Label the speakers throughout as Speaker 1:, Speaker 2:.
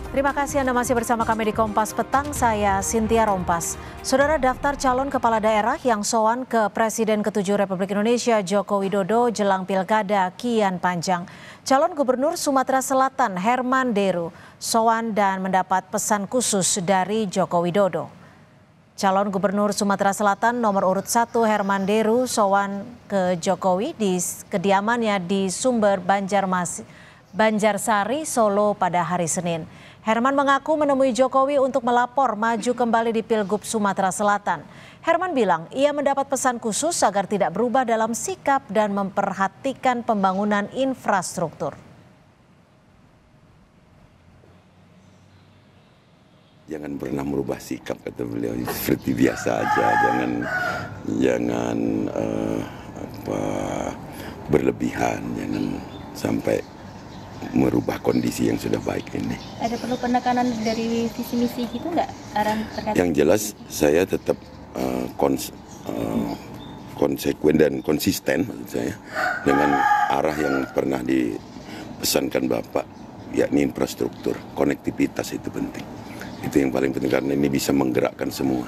Speaker 1: Terima kasih Anda masih bersama kami di Kompas Petang, saya Cynthia Rompas. Saudara, daftar calon kepala daerah yang sowan ke Presiden ke-7 Republik Indonesia Joko Widodo jelang pilkada kian panjang. Calon Gubernur Sumatera Selatan Herman Deru sowan dan mendapat pesan khusus dari Joko Widodo. Calon Gubernur Sumatera Selatan nomor urut 1 Herman Deru sowan ke Jokowi di kediamannya di Sumber Banjarsari, Solo pada hari Senin. Herman mengaku menemui Jokowi untuk melapor maju kembali di Pilgub Sumatera Selatan. Herman bilang ia mendapat pesan khusus agar tidak berubah dalam sikap dan memperhatikan pembangunan infrastruktur.
Speaker 2: Jangan pernah merubah sikap, kata beliau, seperti biasa aja. Jangan berlebihan, jangan sampai merubah kondisi yang sudah baik ini.
Speaker 3: Ada perlu penekanan dari visi misi gitu nggak?
Speaker 2: Yang jelas saya tetap konsekuen dan konsisten maksud saya dengan arah yang pernah dipesankan Bapak, yakni infrastruktur, konektivitas itu penting. Itu yang paling penting karena ini bisa menggerakkan semua.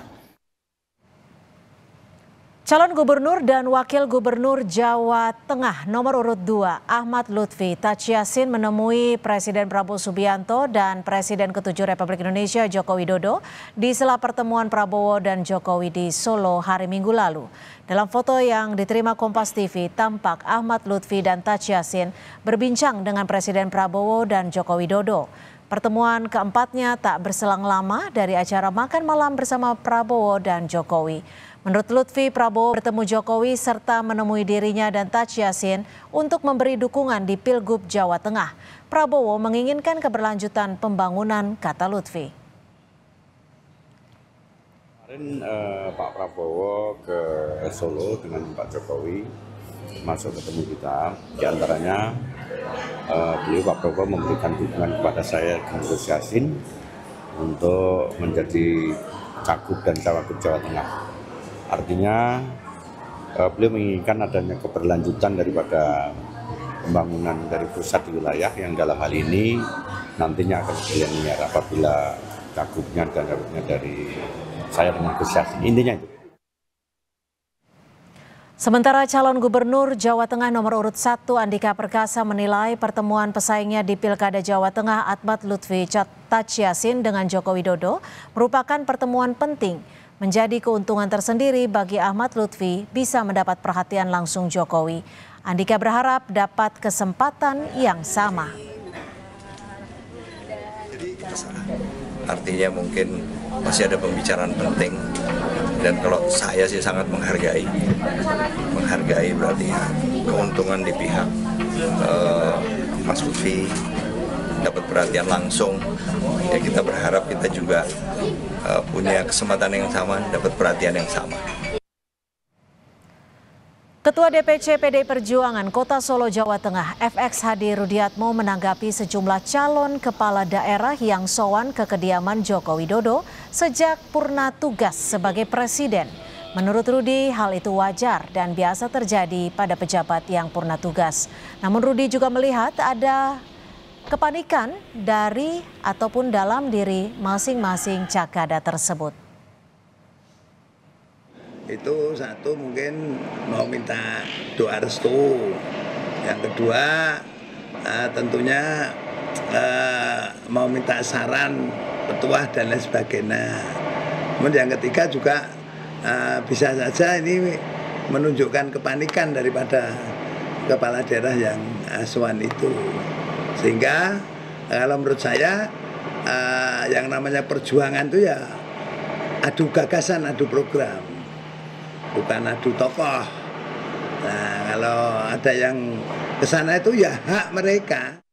Speaker 1: Calon Gubernur dan Wakil Gubernur Jawa Tengah nomor urut 2 Ahmad Lutfi Tachiasin menemui Presiden Prabowo Subianto dan Presiden ke-7 Republik Indonesia Joko Widodo di sela pertemuan Prabowo dan Jokowi di Solo hari Minggu lalu. Dalam foto yang diterima Kompas TV, tampak Ahmad Lutfi dan Tachiasin berbincang dengan Presiden Prabowo dan Joko Widodo. Pertemuan keempatnya tak berselang lama dari acara makan malam bersama Prabowo dan Jokowi. Menurut Lutfi, Prabowo bertemu Jokowi serta menemui dirinya dan Tachiasin untuk memberi dukungan di Pilgub Jawa Tengah. Prabowo menginginkan keberlanjutan pembangunan, kata Lutfi.
Speaker 4: Kemarin Pak Prabowo ke Solo dengan Pak Jokowi masuk ketemu kita. Di antaranya beliau Pak Prabowo memberikan dukungan kepada saya dan Gus Yassin untuk menjadi Cagup dan Cawagup Jawa Tengah. Artinya beliau menginginkan adanya keberlanjutan daripada pembangunan dari pusat di wilayah yang dalam hal ini nantinya akan dilihat apabila Cagupnya dan Cawagupnya dari saya dengan Gus Yassin. Intinya itu.
Speaker 1: Sementara calon gubernur Jawa Tengah nomor urut 1 Andika Perkasa menilai pertemuan pesaingnya di Pilkada Jawa Tengah Ahmad Lutfi Tachiasin dengan Joko Widodo merupakan pertemuan penting. Menjadi keuntungan tersendiri bagi Ahmad Lutfi bisa mendapat perhatian langsung Jokowi. Andika berharap dapat kesempatan yang sama.
Speaker 5: Artinya mungkin masih ada pembicaraan penting dan kalau saya sih sangat menghargai berarti keuntungan di pihak Mas Lutfi dapat perhatian langsung. Ya kita berharap kita juga punya kesempatan yang sama, dapat perhatian yang sama.
Speaker 1: Ketua DPC PDI Perjuangan Kota Solo, Jawa Tengah, FX Hadi Rudiatmo menanggapi sejumlah calon kepala daerah yang sowan ke kediaman Joko Widodo sejak purna tugas sebagai presiden. Menurut Rudi, hal itu wajar dan biasa terjadi pada pejabat yang purna tugas. Namun Rudi juga melihat ada kepanikan dari ataupun dalam diri masing-masing cakada tersebut.
Speaker 6: Itu satu mungkin mau minta doa restu. Yang kedua tentunya mau minta saran petuah dan lain sebagainya. Kemudian yang ketiga juga bisa saja ini menunjukkan kepanikan daripada kepala daerah yang sowan itu. Sehingga kalau menurut saya yang namanya perjuangan itu ya adu gagasan, adu program, bukan adu tokoh. Nah kalau ada yang kesana itu ya hak mereka.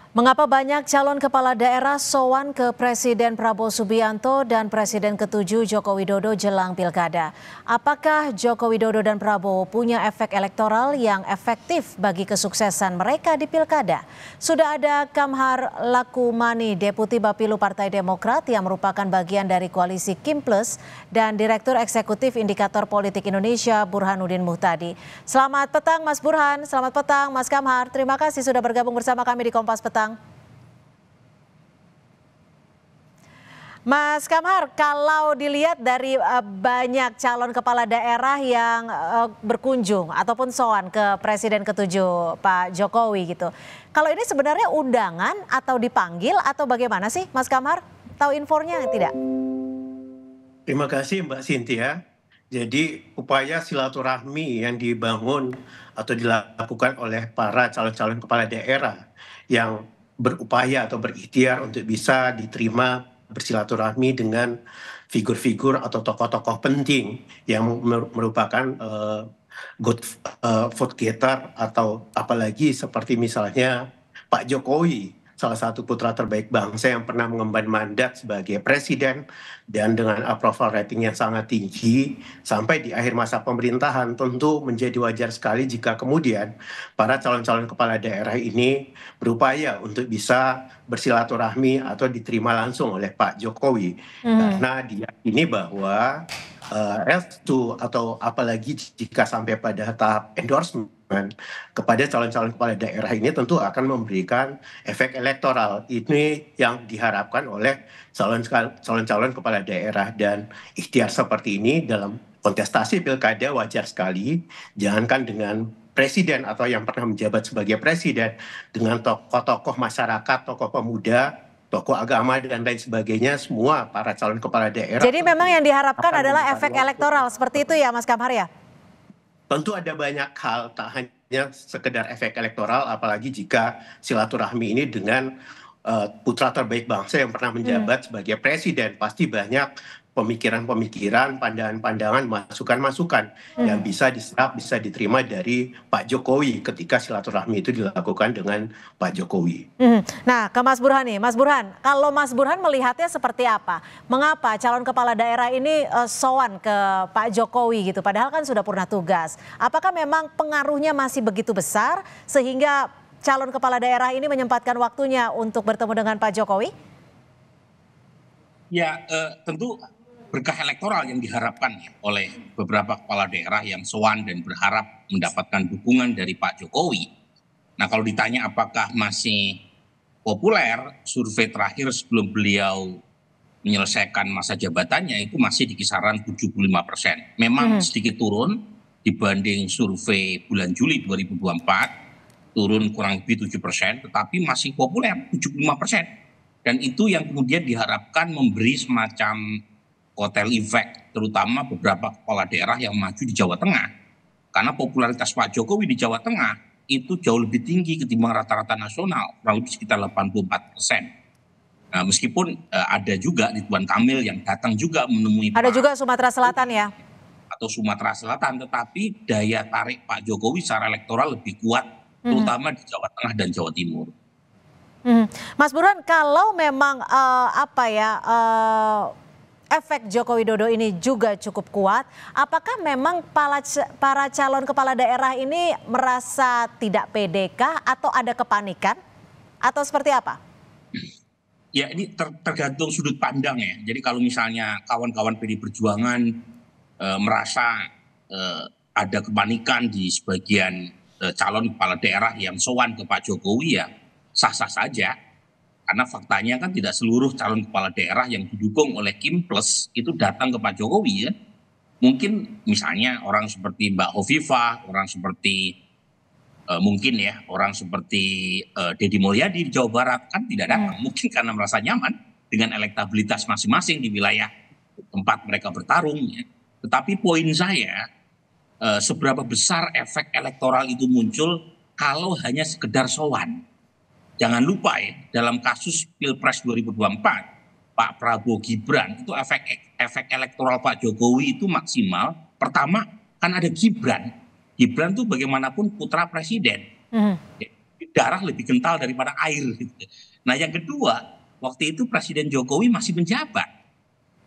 Speaker 1: Mengapa banyak calon kepala daerah sowan ke Presiden Prabowo Subianto dan Presiden ke-7 Joko Widodo jelang pilkada? Apakah Joko Widodo dan Prabowo punya efek elektoral yang efektif bagi kesuksesan mereka di pilkada? Sudah ada Kamhar Lakumani, Deputi Bapilu Partai Demokrat yang merupakan bagian dari koalisi Kim Plus dan Direktur Eksekutif Indikator Politik Indonesia Burhanuddin Muhtadi. Selamat petang Mas Burhan, selamat petang Mas Kamhar. Terima kasih sudah bergabung bersama kami di Kompas Petang. Mas Kamhar, kalau dilihat dari banyak calon kepala daerah yang berkunjung ataupun sowan ke Presiden ke-7 Pak Jokowi gitu. Kalau ini sebenarnya undangan atau dipanggil atau bagaimana sih Mas Kamhar? Tahu infonya tidak?
Speaker 7: Terima kasih Mbak Cynthia. Jadi upaya silaturahmi yang dibangun atau dilakukan oleh para calon-calon kepala daerah yang berupaya atau berikhtiar untuk bisa diterima bersilaturahmi dengan figur-figur atau tokoh-tokoh penting yang merupakan vote getter atau apalagi seperti misalnya Pak Jokowi, salah satu putra terbaik bangsa yang pernah mengemban mandat sebagai presiden dan dengan approval rating yang sangat tinggi sampai di akhir masa pemerintahan, tentu menjadi wajar sekali jika kemudian para calon-calon kepala daerah ini berupaya untuk bisa bersilaturahmi atau diterima langsung oleh Pak Jokowi karena diyakini bahwa restu atau apalagi jika sampai pada tahap endorsement kepada calon-calon kepala daerah ini tentu akan memberikan efek elektoral. Ini yang diharapkan oleh calon-calon kepala daerah, dan ikhtiar seperti ini dalam kontestasi pilkada wajar sekali. Jangankan dengan presiden atau yang pernah menjabat sebagai presiden, dengan tokoh-tokoh masyarakat, tokoh pemuda, tokoh agama dan lain sebagainya, semua para calon kepala daerah.
Speaker 1: Jadi memang yang diharapkan adalah efek elektoral seperti itu ya Mas Kamhar ya?
Speaker 7: Tentu ada banyak hal, tak hanya sekedar efek elektoral, apalagi jika silaturahmi ini dengan putra terbaik bangsa yang pernah menjabat sebagai presiden. Pasti banyak pemikiran-pemikiran, pandangan-pandangan, masukan-masukan yang bisa diserap, bisa diterima dari Pak Jokowi ketika silaturahmi itu dilakukan dengan Pak Jokowi.
Speaker 1: Nah, ke Mas Burhan nih. Mas Burhan, kalau Mas Burhan melihatnya seperti apa? Mengapa calon kepala daerah ini sowan ke Pak Jokowi gitu? Padahal kan sudah purna tugas. Apakah memang pengaruhnya masih begitu besar sehingga calon kepala daerah ini menyempatkan waktunya untuk bertemu dengan Pak Jokowi?
Speaker 8: Ya, tentu berkah elektoral yang diharapkan oleh beberapa kepala daerah yang sowan dan berharap mendapatkan dukungan dari Pak Jokowi. Nah, kalau ditanya apakah masih populer, survei terakhir sebelum beliau menyelesaikan masa jabatannya itu masih di kisaran 75%. Memang sedikit turun dibanding survei bulan Juli 2024, turun kurang lebih 7%, tetapi masih populer 75%. Dan itu yang kemudian diharapkan memberi semacam kotel efek, terutama beberapa kepala daerah yang maju di Jawa Tengah. Karena popularitas Pak Jokowi di Jawa Tengah itu jauh lebih tinggi ketimbang rata-rata nasional, kurang lebih sekitar 84%. Nah, meskipun ada juga Ridwan Kamil yang datang juga menemui
Speaker 1: Ada juga Sumatera Selatan ya?
Speaker 8: Atau Sumatera Selatan, tetapi daya tarik Pak Jokowi secara elektoral lebih kuat, terutama di Jawa Tengah dan Jawa Timur.
Speaker 1: Mas Burhan, kalau memang efek Joko Widodo ini juga cukup kuat, apakah memang para calon kepala daerah ini merasa tidak pede kah atau ada kepanikan atau seperti apa?
Speaker 8: Ya, ini tergantung sudut pandang ya. Jadi kalau misalnya kawan-kawan PD Perjuangan merasa ada kepanikan di sebagian calon kepala daerah yang sowan ke Pak Jokowi, ya sah-sah saja. Karena faktanya kan tidak seluruh calon kepala daerah yang didukung oleh Kim Plus itu datang ke Pak Jokowi ya. Mungkin misalnya orang seperti Mbak Hovifah, orang seperti orang seperti Deddy Mulyadi di Jawa Barat kan tidak datang. Mungkin karena merasa nyaman dengan elektabilitas masing-masing di wilayah tempat mereka bertarung ya. Tetapi poin saya, seberapa besar efek elektoral itu muncul kalau hanya sekedar sowan. Jangan lupa ya, dalam kasus Pilpres 2024, Pak Prabowo Gibran itu efek elektoral Pak Jokowi itu maksimal. Pertama kan ada Gibran. Gibran tuh bagaimanapun putra presiden. Darah lebih kental daripada air. Nah yang kedua, waktu itu Presiden Jokowi masih menjabat.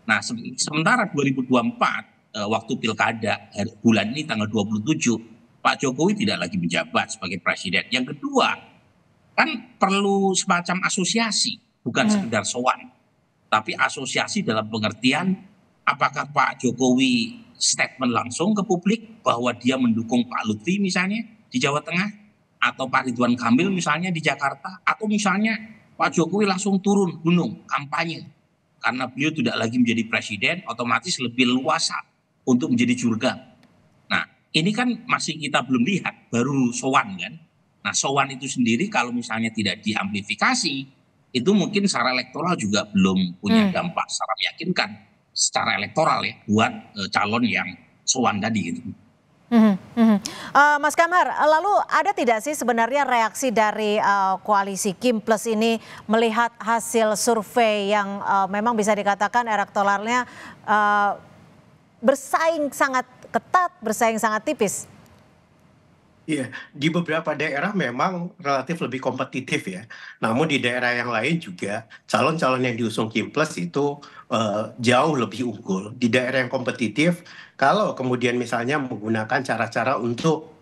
Speaker 8: Nah sementara 2024, waktu pilkada bulan ini tanggal 27, Pak Jokowi tidak lagi menjabat sebagai presiden. Yang kedua, kan perlu semacam asosiasi, bukan sekedar sowan, tapi asosiasi dalam pengertian apakah Pak Jokowi statement langsung ke publik bahwa dia mendukung Pak Lutfi misalnya di Jawa Tengah, atau Pak Ridwan Kamil misalnya di Jakarta, atau misalnya Pak Jokowi langsung turun gunung kampanye karena beliau tidak lagi menjadi presiden, otomatis lebih luasa untuk menjadi jurkam. Nah, ini kan masih kita belum lihat, baru sowan kan. Nah, sowan itu sendiri kalau misalnya tidak diamplifikasi, itu mungkin secara elektoral juga belum punya dampak secara meyakinkan secara elektoral ya buat calon yang sowan tadi gitu.
Speaker 1: Mas Kamhar, lalu ada tidak sih sebenarnya reaksi dari koalisi Kim Plus ini melihat hasil survei yang memang bisa dikatakan elektoralnya bersaing sangat ketat, bersaing sangat tipis?
Speaker 7: Iya, di beberapa daerah memang relatif lebih kompetitif ya. Namun di daerah yang lain juga calon-calon yang diusung Kim Plus itu jauh lebih unggul. Di daerah yang kompetitif, kalau kemudian misalnya menggunakan cara-cara untuk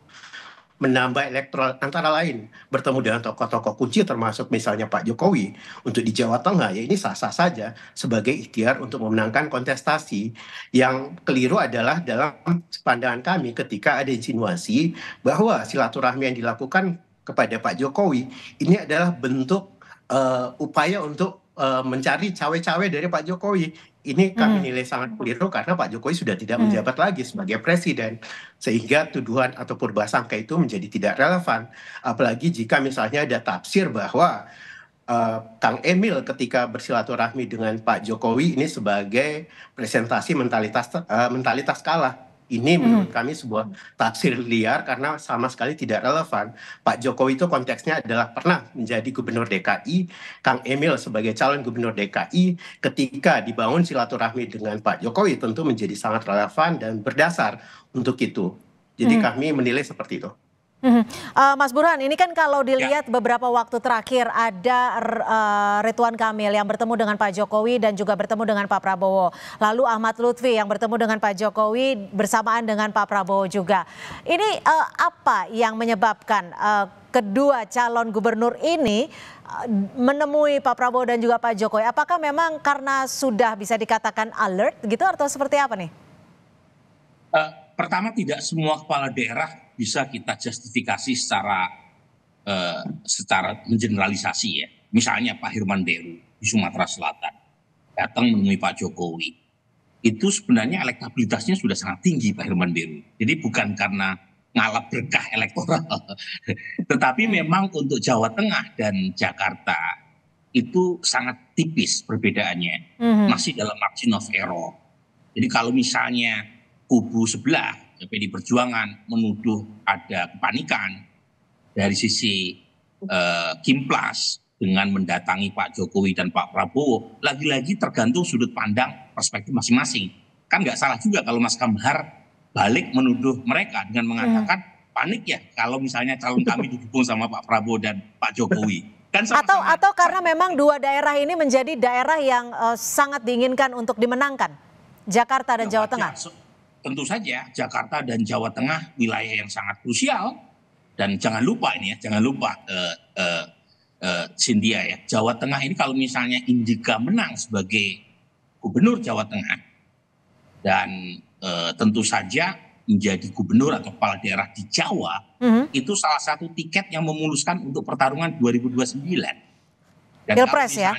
Speaker 7: menambah elektoral antara lain bertemu dengan tokoh-tokoh kunci termasuk misalnya Pak Jokowi untuk di Jawa Tengah, ya ini sah-sah saja sebagai ikhtiar untuk memenangkan kontestasi. Yang keliru adalah dalam pandangan kami ketika ada insinuasi bahwa silaturahmi yang dilakukan kepada Pak Jokowi ini adalah bentuk upaya untuk mencari cawe-cawe dari Pak Jokowi. Ini kami nilai sangat keliru karena Pak Jokowi sudah tidak menjabat lagi sebagai presiden. Sehingga tuduhan atau prasangka itu menjadi tidak relevan. Apalagi jika misalnya ada tafsir bahwa Kang Emil ketika bersilaturahmi dengan Pak Jokowi ini sebagai presentasi mentalitas kalah. Ini menurut kami sebuah tafsir liar karena sama sekali tidak relevan. Pak Jokowi itu konteksnya adalah pernah menjadi gubernur DKI, Kang Emil sebagai calon gubernur DKI, ketika dibangun silaturahmi dengan Pak Jokowi tentu menjadi sangat relevan dan berdasar untuk itu. Jadi kami menilai seperti itu.
Speaker 1: Mas Burhan, ini kan kalau dilihat beberapa waktu terakhir ada Ridwan Kamil yang bertemu dengan Pak Jokowi dan juga bertemu dengan Pak Prabowo. Lalu Ahmad Lutfi yang bertemu dengan Pak Jokowi bersamaan dengan Pak Prabowo juga. Ini apa yang menyebabkan kedua calon gubernur ini menemui Pak Prabowo dan juga Pak Jokowi? Apakah memang karena sudah bisa dikatakan alert gitu atau seperti apa nih?
Speaker 8: Pertama, tidak semua kepala daerah bisa kita justifikasi secara mengeneralisasi ya. Misalnya Pak Hirman Deru di Sumatera Selatan datang menemui Pak Jokowi. Itu sebenarnya elektabilitasnya sudah sangat tinggi Pak Hirman Deru. Jadi bukan karena ngalap berkah elektoral. Tetapi memang untuk Jawa Tengah dan Jakarta itu sangat tipis perbedaannya. Masih dalam margin of error. Jadi kalau misalnya kubu sebelah PD Perjuangan menuduh ada kepanikan dari sisi Kim Plus dengan mendatangi Pak Jokowi dan Pak Prabowo, lagi-lagi tergantung sudut pandang perspektif masing-masing. Kan nggak salah juga kalau Mas Kamhar balik menuduh mereka dengan mengatakan panik ya kalau misalnya calon kami didukung sama Pak Prabowo dan Pak Jokowi. Kan
Speaker 1: atau karena memang dua daerah ini menjadi daerah yang sangat diinginkan untuk dimenangkan, Jakarta dan Jawa Tengah.
Speaker 8: Tentu saja Jakarta dan Jawa Tengah wilayah yang sangat krusial, dan jangan lupa ini ya, jangan lupa Cynthia ya, Jawa Tengah ini kalau misalnya Indika menang sebagai gubernur Jawa Tengah dan tentu saja menjadi gubernur atau kepala daerah di Jawa, itu salah satu tiket yang memuluskan untuk pertarungan 2029. Dan
Speaker 1: Pilpres ya?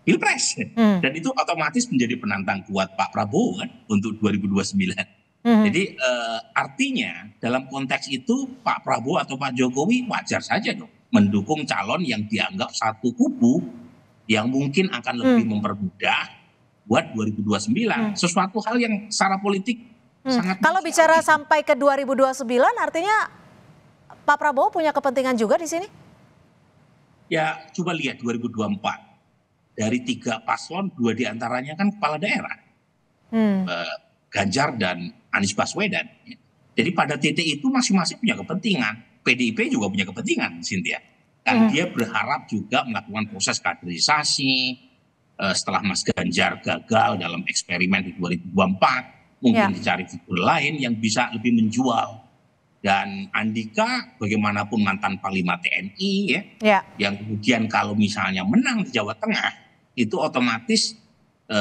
Speaker 8: Pilpres, dan itu otomatis menjadi penantang kuat Pak Prabowo kan untuk 2029. Jadi artinya dalam konteks itu Pak Prabowo atau Pak Jokowi wajar saja dong mendukung calon yang dianggap satu kubu yang mungkin akan lebih mempermudah buat 2029. Sesuatu hal yang secara politik sangat.
Speaker 1: Kalau bicara sampai ke 2029 artinya Pak Prabowo punya kepentingan juga di sini?
Speaker 8: Ya coba lihat 2024. Dari 3 paslon, 2 diantaranya kan kepala daerah, Ganjar dan Anies Baswedan. Jadi pada titik itu masing-masing punya kepentingan. PDIP juga punya kepentingan, Cynthia. Dan dia berharap juga melakukan proses kaderisasi. Setelah Mas Ganjar gagal dalam eksperimen di 2024, mungkin dicari figur lain yang bisa lebih menjual. Dan Andika bagaimanapun mantan Panglima TNI ya, yang kemudian kalau misalnya menang di Jawa Tengah itu otomatis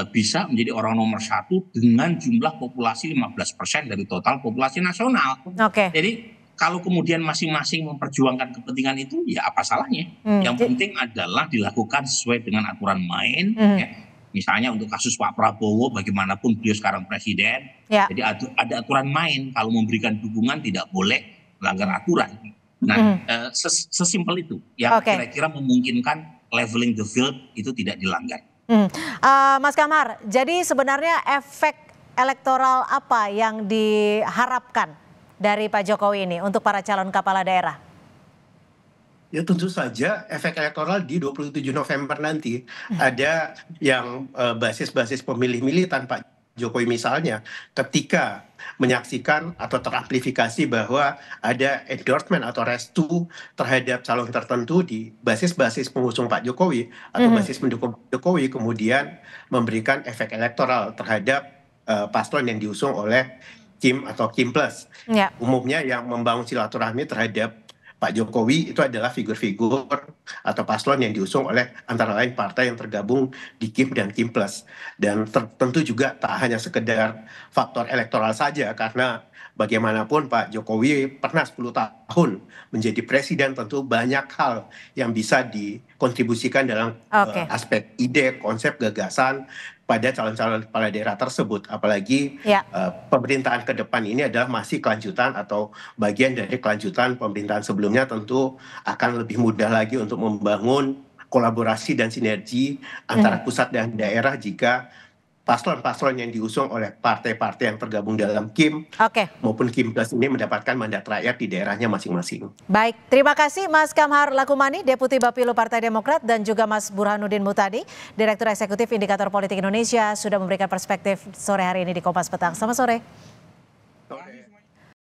Speaker 8: bisa menjadi orang nomor 1 dengan jumlah populasi 15% dari total populasi nasional. Jadi kalau kemudian masing-masing memperjuangkan kepentingan itu ya apa salahnya? Yang penting adalah dilakukan sesuai dengan aturan main. Ya. Misalnya untuk kasus Pak Prabowo, bagaimanapun beliau sekarang presiden,
Speaker 1: Ya.
Speaker 8: jadi ada aturan main. Kalau memberikan dukungan tidak boleh melanggar aturan. Nah, sesimpel itu yang
Speaker 1: Oke.
Speaker 8: kira-kira memungkinkan leveling the field itu tidak dilanggar.
Speaker 1: Mas Kamhar, jadi sebenarnya efek elektoral apa yang diharapkan dari Pak Jokowi ini untuk para calon kepala daerah?
Speaker 7: Ya tentu saja efek elektoral di 27 November nanti ada yang basis-basis pemilih militan Pak Jokowi misalnya ketika menyaksikan atau teramplifikasi bahwa ada endorsement atau restu terhadap calon tertentu di basis-basis pengusung Pak Jokowi atau basis mendukung Pak Jokowi, kemudian memberikan efek elektoral terhadap paslon yang diusung oleh Kim atau Kim Plus.
Speaker 1: Ya.
Speaker 7: Umumnya yang membangun silaturahmi terhadap Pak Jokowi itu adalah figur-figur atau paslon yang diusung oleh antara lain partai yang tergabung di Kim dan Kim Plus. Dan tentu juga tak hanya sekedar faktor elektoral saja, karena bagaimanapun Pak Jokowi pernah 10 tahun menjadi presiden, tentu banyak hal yang bisa dikontribusikan dalam aspek ide, konsep, gagasan pada calon-calon kepala daerah tersebut. Apalagi pemerintahan ke depan ini adalah masih kelanjutan atau bagian dari kelanjutan pemerintahan sebelumnya, tentu akan lebih mudah lagi untuk membangun kolaborasi dan sinergi antara pusat dan daerah jika paslon-paslon yang diusung oleh partai-partai yang tergabung dalam Kim maupun Kim Plus ini mendapatkan mandat rakyat di daerahnya masing-masing.
Speaker 1: Baik, terima kasih Mas Kamhar Lakumani, Deputi Bapilu Partai Demokrat, dan juga Mas Burhanuddin Muhtadi, Direktur Eksekutif Indikator Politik Indonesia, sudah memberikan perspektif sore hari ini di Kompas Petang. Selamat sore.